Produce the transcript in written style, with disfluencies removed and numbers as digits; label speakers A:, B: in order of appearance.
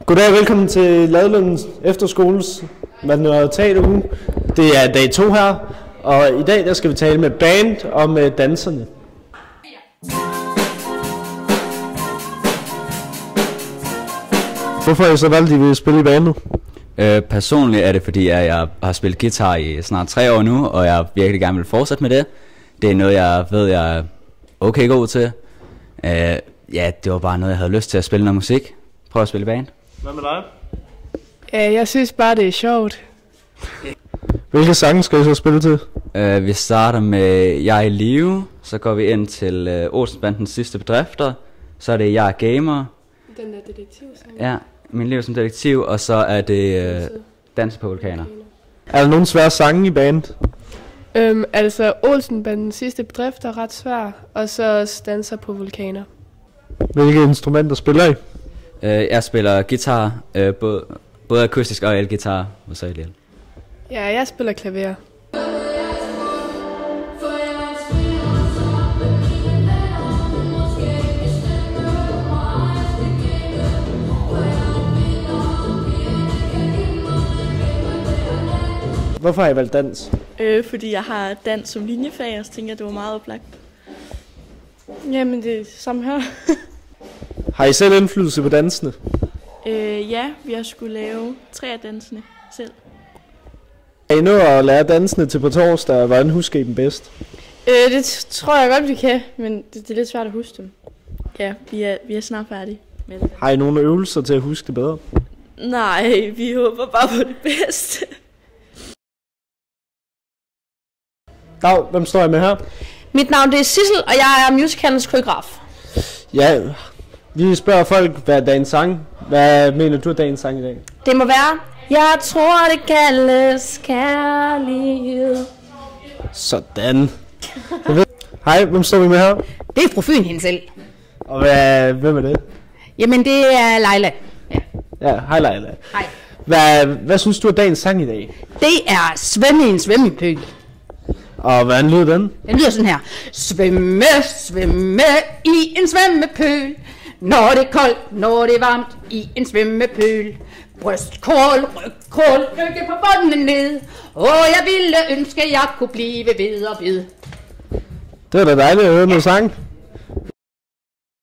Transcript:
A: Goddag og velkommen til Ladelund Efterskoles teateruge. Det er dag 2 her, og i dag der skal vi tale med band og med danserne. Hvorfor har I så valgt, at I vil spille i bandet?
B: Personligt er det, fordi jeg har spillet guitar i snart 3 år nu, og jeg virkelig gerne vil fortsætte med det. Det er noget, jeg ved, jeg er okay god til. Ja, det var bare noget, jeg havde lyst til at spille noget musik. Prøv at spille i band.
A: Hvad med dig?
C: Jeg synes bare, det er sjovt.
A: Hvilke sange skal I så spille til?
B: Vi starter med Jeg er i live, så går vi ind til Olsenbandens sidste bedrifter. Så er det Jeg er gamer.
C: Den der detektivsang.
B: Ja, Min liv som detektiv, og så er det Dans på vulkaner.
A: Er der nogle svære sange i band?
C: Altså Olsenbandens sidste bedrift er ret svær, og så Danser på vulkaner.
A: Hvilke instrumenter spiller I?
B: Jeg spiller guitar, både akustisk og elgitar, og så i
C: Ja, jeg spiller klaver.
A: Hvorfor har I valgt dans?
D: Fordi jeg har dans som linjefag, og så tænker jeg, det var meget oplagt.
C: Jamen, det er samme her.
A: Har I selv indflydelse på dansene?
D: Ja, vi har skulle lave 3 af dansene selv.
A: Er I nået at lære dansene til på torsdag, og hvordan husker I dem bedst?
E: Det tror jeg godt, vi kan, men det er lidt svært at huske dem.
D: Ja, vi er snart færdige med det.
A: Har I nogle øvelser til at huske det bedre?
D: Nej, vi håber bare på det bedste.
A: Dag, hvem står I med her?
E: Mit navn det er Sissel, og jeg er musicalens koreograf.
A: Ja, vi spørger folk, hvad er dagens sang? Hvad mener du er dagens sang i dag?
E: Det må være, jeg tror det kaldes kærlighed.
A: Sådan. Hej, hvem står vi med her?
F: Det er fru Fyn hende selv.
A: Og hvem er det?
F: Jamen, det er Leila.
A: Ja, hej Leila.
F: Hej.
A: Hvad synes du er dagens sang i dag?
F: Det er svømme i en svømmepøl.
A: Og hvordan lyder den?
F: Den lyder sådan her. Svømme, svømme i en svømmepøl. Når det er koldt, når det er varmt i en svømmepøl. Brystkål, rygkål, lykke på bunden ned. Jeg ville ønske, jeg kunne blive ved og ved.
A: Det var da dejligt at høre noget sang.